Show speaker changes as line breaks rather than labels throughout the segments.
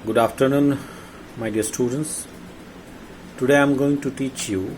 Good afternoon, my dear students. Today I am going to teach you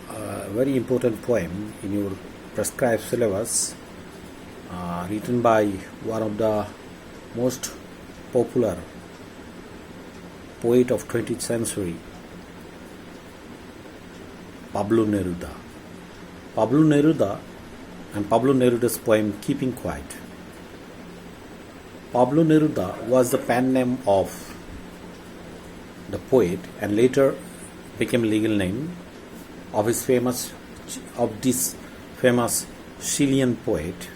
a very important poem in your prescribed syllabus, written by one of the most popular poet of 20th century, Pablo Neruda. Pablo Neruda and Pablo Neruda's poem Keeping Quiet. Pablo Neruda was the pen name of the poet and later became legal name of this famous Chilean poet,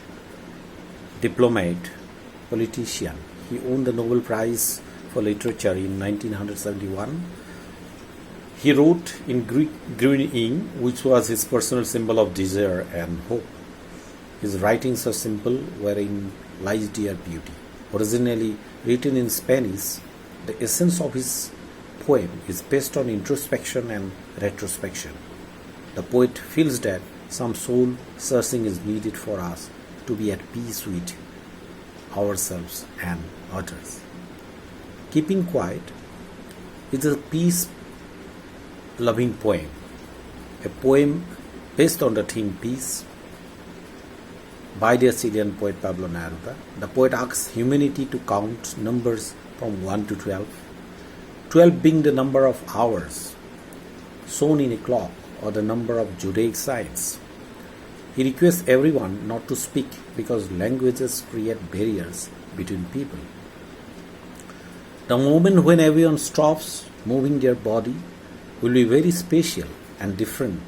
diplomat, politician. He won the Nobel Prize for Literature in 1971. He wrote in Greek green ink, which was his personal symbol of desire and hope. His writings are simple, wherein lies dear beauty. Originally written in Spanish, the essence of his poem is based on introspection and retrospection. The poet feels that some soul searching is needed for us to be at peace with ourselves and others. Keeping Quiet is a peace-loving poem, a poem based on the theme peace, by the Chilean poet Pablo Neruda. The poet asks humanity to count numbers from 1 to 12, 12 being the number of hours shown in a clock or the number of zodiac signs. He requests everyone not to speak because languages create barriers between people. The moment when everyone stops moving their body will be very special and different,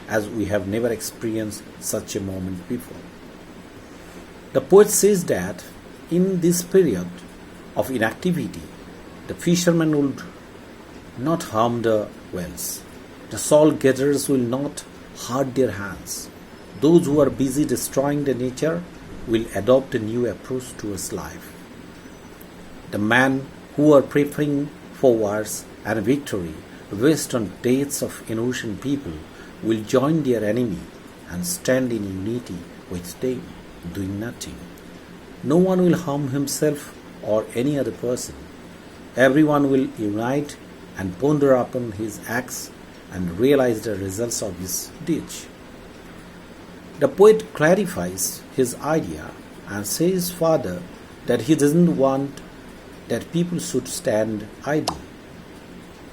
as we have never experienced such a moment before. The poet says that in this period of inactivity, the fishermen would not harm the whales. The salt gatherers will not hurt their hands. Those who are busy destroying the nature will adopt a new approach towards life. The men who are preparing for wars and victory based on deaths of innocent people will join their enemy and stand in unity with them, doing nothing. No one will harm himself or any other person. Everyone will unite and ponder upon his acts and realize the results of his deeds. The poet clarifies his idea and says further that he doesn't want that people should stand idle.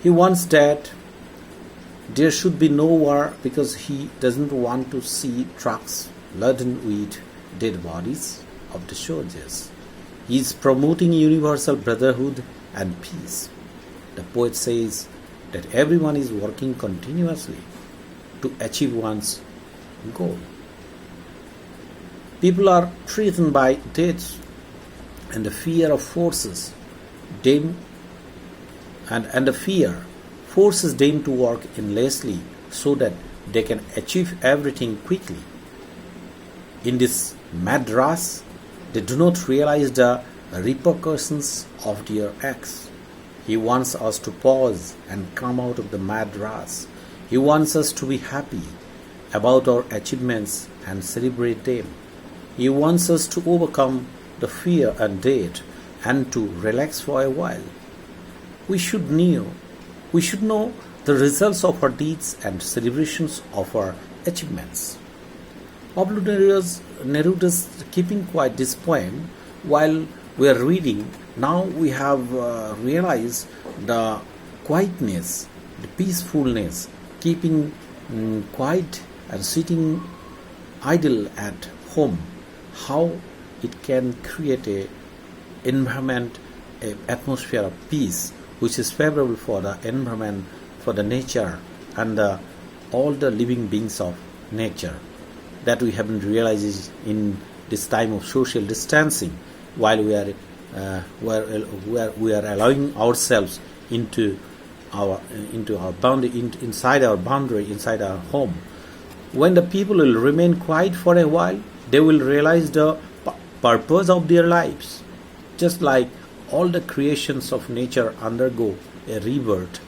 He wants that there should be no war because he doesn't want to see trucks laden with dead bodies of the soldiers. He is promoting universal brotherhood and peace. The poet says that everyone is working continuously to achieve one's goal. People are threatened by death and the fear of forces them and the fear forces them to work endlessly so that they can achieve everything quickly. In this mad rush, they do not realize the repercussions of their acts. He wants us to pause and come out of the mad rush. He wants us to be happy about our achievements and celebrate them. He wants us to overcome the fear and doubt and to relax for a while. We should know the results of our deeds and celebrations of our achievements. Pablo Neruda's Keeping Quiet, this poem, while we are reading, now we have realized the quietness, the peacefulness, keeping quiet and sitting idle at home, how it can create an environment, an atmosphere of peace, which is favorable for the environment, for the nature, and all the living beings of nature, that we haven't realized in this time of social distancing, while we are allowing ourselves into our boundary, inside our boundary, inside our home. When the people will remain quiet for a while, they will realize the purpose of their lives. Just like all the creations of nature undergo a rebirth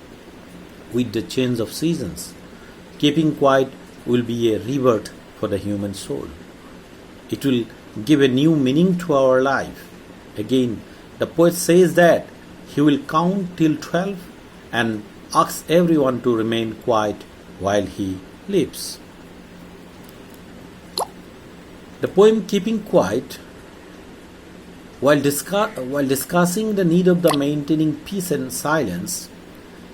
with the change of seasons, keeping quiet will be a rebirth for the human soul. It will give a new meaning to our life. Again, The poet says that he will count till 12 and asks everyone to remain quiet while he lives. The poem Keeping Quiet, while discussing the need of the maintaining peace and silence,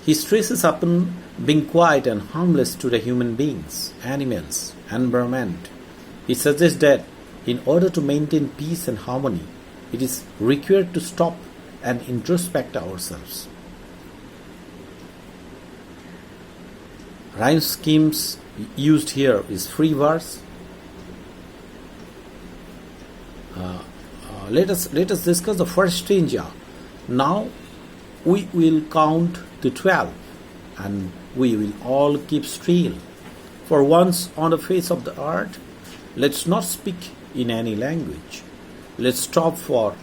he stresses upon being quiet and harmless to the human beings, animals, environment. He suggests that in order to maintain peace and harmony, it is required to stop and introspect ourselves. Rhyme schemes used here is free verse. Let us discuss the first stanza. Now we will count to 12 and we will all keep still. For once on the face of the earth, let's not speak in any language. Let's stop for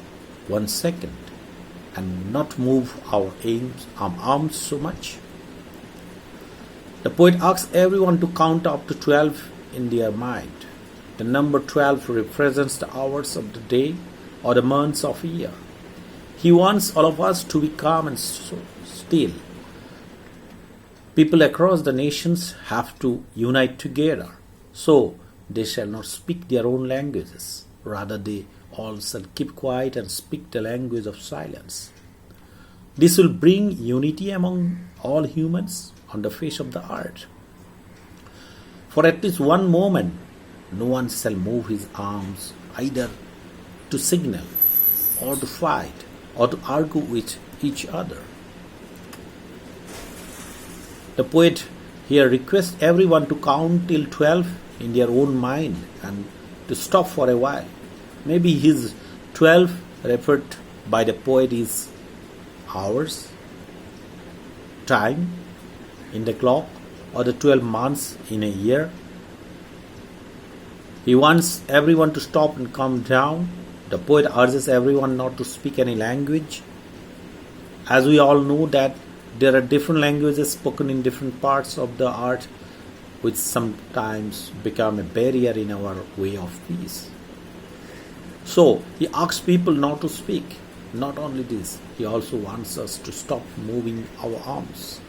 1 second and not move our arms so much. The poet asks everyone to count up to 12 in their mind. The number 12 represents the hours of the day or the months of a year. He wants all of us to be calm and still. People across the nations have to unite together, so they shall not speak their own languages. Rather, they all shall keep quiet and speak the language of silence. This will bring unity among all humans on the face of the earth. For at least one moment, no one shall move his arms either to signal or to fight or to argue with each other. The poet here requests everyone to count till 12 in their own mind and to stop for a while. Maybe his 12 referred by the poet is hours, time in the clock, or the 12 months in a year. He wants everyone to stop and calm down. The poet urges everyone not to speak any language. As we all know that there are different languages spoken in different parts of the earth, which sometimes become a barrier in our way of peace. So he asks people not to speak. Not only this, he also wants us to stop moving our arms.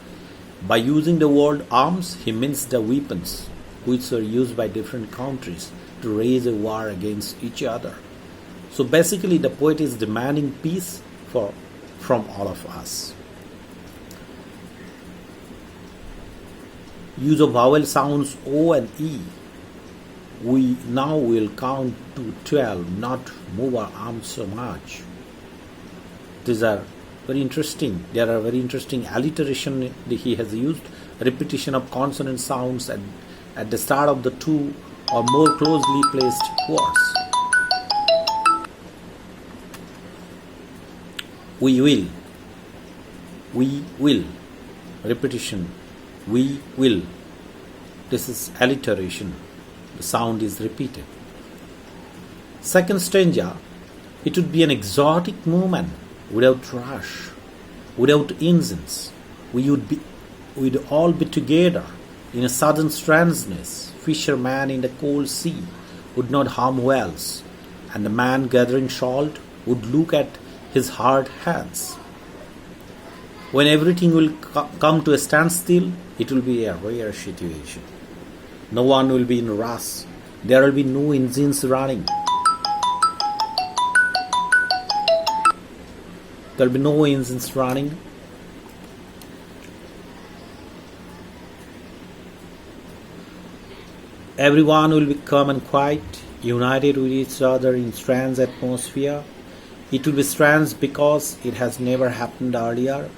By using the word arms, he means the weapons which are used by different countries to raise a war against each other. So basically the poet is demanding peace from all of us. Use of vowel sounds O and E. We now will count to 12, not move our arms so much. These are very interesting. There are very interesting alliteration he has used, repetition of consonant sounds at the start of the two or more closely placed words. We will, repetition, we will. This is alliteration. The sound is repeated. Second stanza, it would be an exotic movement without rush, without engines. We would all be together in a sudden strangeness. Fisherman in the cold sea would not harm whales, and the man gathering salt would look at his hard hands. When everything will come to a standstill, it will be a rare situation. No one will be in a rush. There will be no engines running. There will be no engines running. Everyone will be calm and quiet, united with each other in strange atmosphere. It will be strange because it has never happened earlier.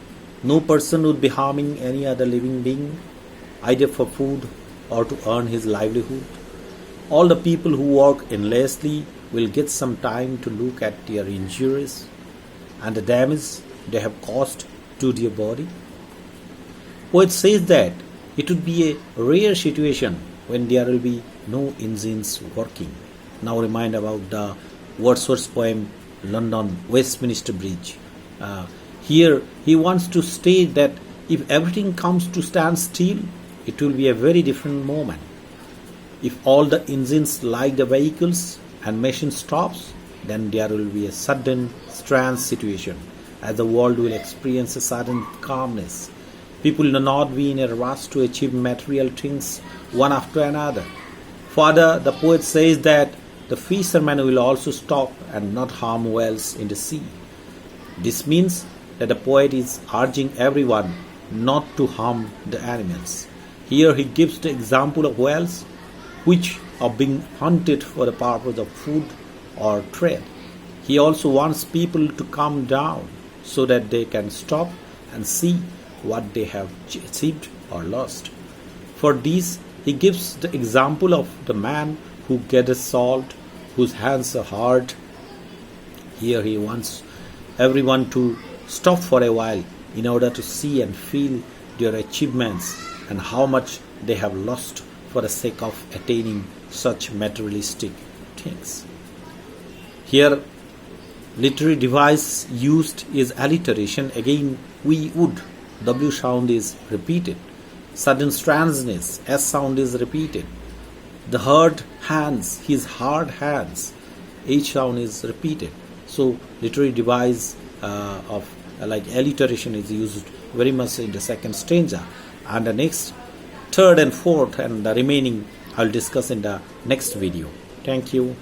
No person would be harming any other living being, either for food or to earn his livelihood. All the people who work endlessly will get some time to look at their injuries and the damage they have caused to their body. Poet says that it would be a rare situation when there will be no engines working. Now remind about the Wordsworth's poem London Westminster Bridge. Here he wants to state that if everything comes to stand still, it will be a very different moment. If all the engines like the vehicles and machine stops, then there will be a sudden strange situation, as the world will experience a sudden calmness. People will not be in a rush to achieve material things one after another. Further, the poet says that the fisherman will also stop and not harm whales in the sea. This means that the poet is urging everyone not to harm the animals. Here he gives the example of whales, which are being hunted for the purpose of food or trade. He also wants people to calm down so that they can stop and see what they have achieved or lost. For this, he gives the example of the man who gathers salt, whose hands are hard. Here he wants everyone to stop for a while in order to see and feel their achievements and how much they have lost for the sake of attaining such materialistic things. Here, literary device used is alliteration. Again, we would. W sound is repeated. Sudden strangeness, S sound is repeated. The hard hands, his hard hands, H sound is repeated. So literary device of like alliteration is used very much in the second stanza, and the next third and fourth and the remaining I'll discuss in the next video. Thank you.